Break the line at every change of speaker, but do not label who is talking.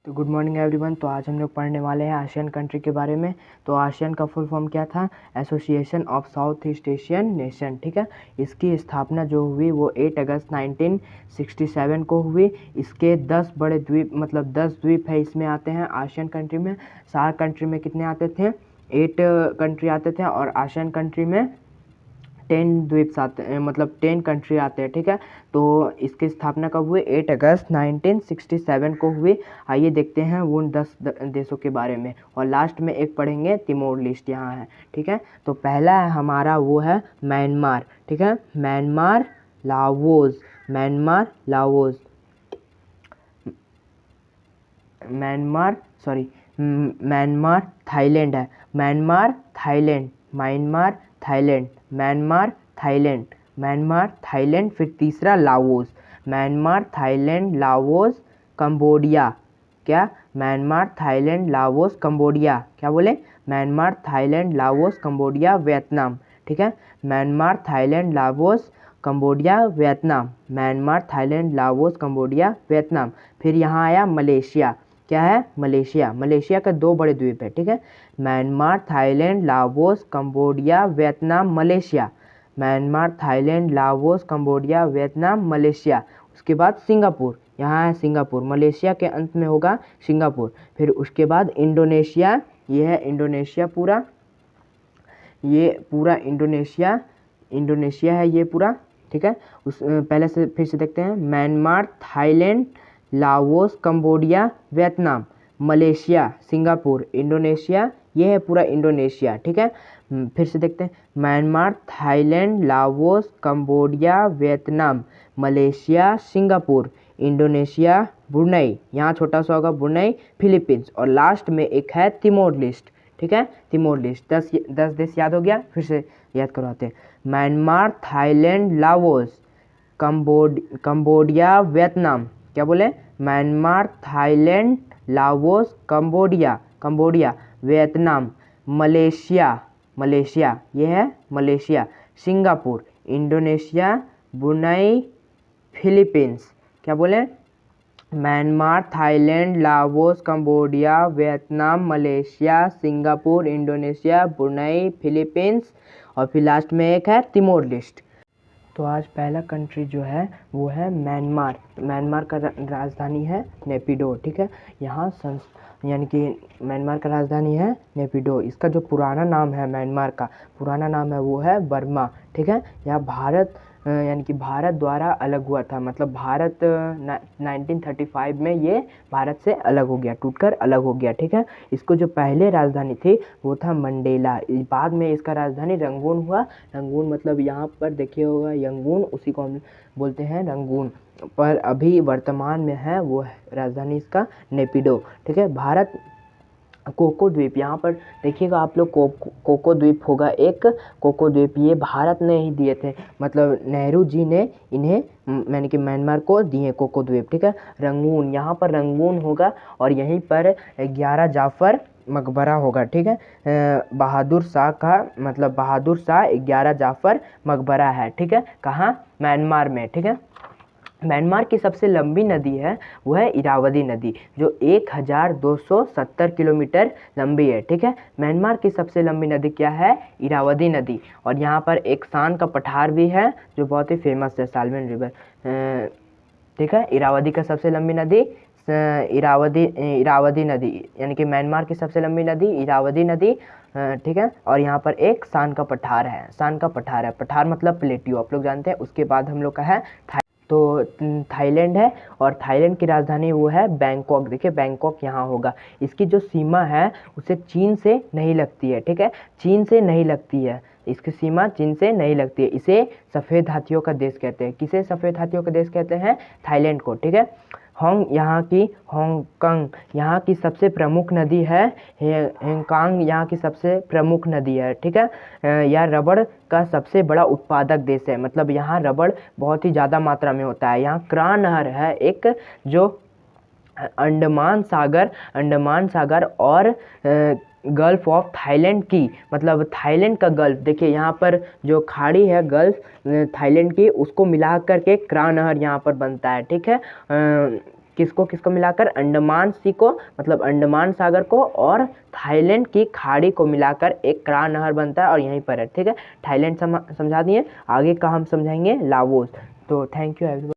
तो good morning everyone. तो आज हम लोग पढ़ने वाले हैं आसियान कंट्री के बारे में। तो आसियान का फुल फॉर्म क्या था? Association of south east Asian nation. ठीक है, इसकी स्थापना जो हुई वो 8 अगस्त 1967 को हुई। इसके 10 बड़े द्वीप मतलब 10 द्वीप है इसमें आते हैं आसियान कंट्री में। सार्क कंट्री में कितने आते थे? 8 कंट्री आते थे और आसियान कंट्री में 10 द्वीप्स आते हैं मतलब 10 कंट्री आते हैं। ठीक है, तो इसकी स्थापना कब हुई? 8 अगस्त 1967 को हुई। आइए देखते हैं वो 10 देशों के बारे में और लास्ट में एक पढ़ेंगे तिमोर लिस्ट यहाँ है। ठीक है, तो पहला है हमारा वो है म्यांमार। ठीक है, Myanmar, Laos, Myanmar, Laos, Myanmar Thailand है, Myanmar Thailand, Myanmar Thailand, Myanmar Thailand, Myanmar Thailand. फिर तीसरा Laos, Myanmar Thailand Laos Cambodia. क्या? Myanmar Thailand Laos Cambodia. क्या बोले? Myanmar Thailand Laos Cambodia Vietnam. ठीक है, Myanmar Thailand Laos Cambodia Vietnam, Myanmar Thailand Laos Cambodia Vietnam. फिर यहाँ आया मलेशिया। क्या है? मलेशिया। मलेशिया के 2 बड़े द्वीप है। ठीक है, Myanmar Thailand Laos Cambodia Vietnam Malaysia, Myanmar Thailand Laos Cambodia Vietnam Malaysia. उसके बाद सिंगापुर, यहाँ है सिंगापुर, मलेशिया के अंत में होगा सिंगापुर। फिर उसके बाद इंडोनेशिया, ये है इंडोनेशिया पूरा, ये पूरा इंडोनेशिया, इंडोनेशिया है ये पूरा। ठीक है, उस पहले से फिर से देखते हैं। Myanmar Thailand Laos Cambodia Vietnam Malaysia Singapore Indonesia, ये है पूरा इंडोनेशिया। ठीक है, फिर से देखते हैं। Myanmar Thailand Laos Cambodia Vietnam Malaysia Singapore Indonesia Brunei, यहाँ छोटा सा होगा ब्रुनई, फिलीपींस और लास्ट में एक है तिमोर लिस्ट। ठीक है, तिमोर लिस्ट। 10 देश याद हो गया, फिर से याद करवाते हैं। Myanmar Thailand Laos Cambodia Vietnam. क्या बोले? Myanmar Thailand Laos Cambodia Vietnam Malaysia, Malaysia ये है Malaysia, Singapore Indonesia Brunei Philippines. क्या बोले? Myanmar Thailand Laos Cambodia Vietnam Malaysia Singapore Indonesia Brunei Philippines और फिर लास्ट में एक है तिमोर लिस्ट। तो आज पहला कंट्री जो है वो है म्यांमार। म्यांमार का राजधानी है नेपिडो। ठीक है, यहाँ यानी कि म्यांमार का राजधानी है नेपिडो। इसका जो पुराना नाम है, म्यांमार का पुराना नाम है वो है बर्मा। ठीक है, यह भारत यानी कि भारत द्वारा अलग हुआ था, मतलब भारत 1935 में ये भारत से अलग हो गया, टूटकर अलग हो गया। ठीक है, इसको जो पहले राजधानी थी वो था मंडेला, बाद में इसका राजधानी रंगून हुआ। रंगून मतलब यहाँ पर देखिए होगा यंगून, उसी को हम बोलते हैं रंगून, पर अभी वर्तमान में है वो राजधानी इसका नेपिडो। ठीक है, भारत कोको द्वीप, यहाँ पर देखिएगा आप लोग कोको द्वीप होगा एक, कोको द्वीप ये भारत ने ही दिए थे, मतलब नेहरू जी ने इन्हें यानी कि म्यांमार को दिए कोको द्वीप। ठीक है, रंगून, यहाँ पर रंगून होगा और यहीं पर 11 जाफर मकबरा होगा। ठीक है, बहादुर शाह का मतलब बहादुर शाह 11 जाफर मकबरा है। ठीक है, कहाँ? म्यांमार में। ठीक है, म्यांमार की सबसे लंबी नदी है वो है इरावदी नदी, जो 1270 किलोमीटर लंबी है। ठीक है, म्यांमार की सबसे लंबी नदी क्या है? इरावदी नदी। और यहाँ पर एक सान का पठार भी है जो बहुत ही फेमस है, साल्मन रिवर। ठीक है, इरावदी का सबसे लंबी नदी इरावदी नदी, यानी कि म्यांमार की सबसे लंबी नदी इरावदी नदी। ठीक है, और यहाँ पर एक सान का पठार है, सान का पठार है, पठार मतलब प्लेट्यू आप लोग जानते हैं। उसके बाद हम लोग का है तो थाईलैंड है और थाईलैंड की राजधानी वो है बैंकॉक। देखिए बैंकॉक यहाँ होगा। इसकी जो सीमा है उसे चीन से नहीं लगती है। ठीक है, चीन से नहीं लगती है, इसकी सीमा चीन से नहीं लगती है। इसे सफ़ेद हाथियों का देश कहते हैं। किसे सफ़ेद हाथियों का देश कहते हैं? थाईलैंड को। ठीक है, हांगकांग यहाँ की सबसे प्रमुख नदी है, हैंकांग यहाँ की सबसे प्रमुख नदी है। ठीक है, यह रबड़ का सबसे बड़ा उत्पादक देश है, मतलब यहाँ रबड़ बहुत ही ज़्यादा मात्रा में होता है। यहाँ क्रा नहर है एक, जो अंडमान सागर और गल्फ ऑफ थाईलैंड की, मतलब थाईलैंड का गल्फ, देखिए यहाँ पर जो खाड़ी है गल्फ थाईलैंड की, उसको मिला करके क्रा नहर यहाँ पर बनता है। ठीक है, किसको किसको मिलाकर, अंडमान सी को मतलब अंडमान सागर को और थाईलैंड की खाड़ी को मिलाकर एक क्रा नहर बनता है और यहीं पर है। ठीक है, थाईलैंड समझा दिए, आगे का हम समझाएंगे लाओस। तो थैंक यू एवरीवन।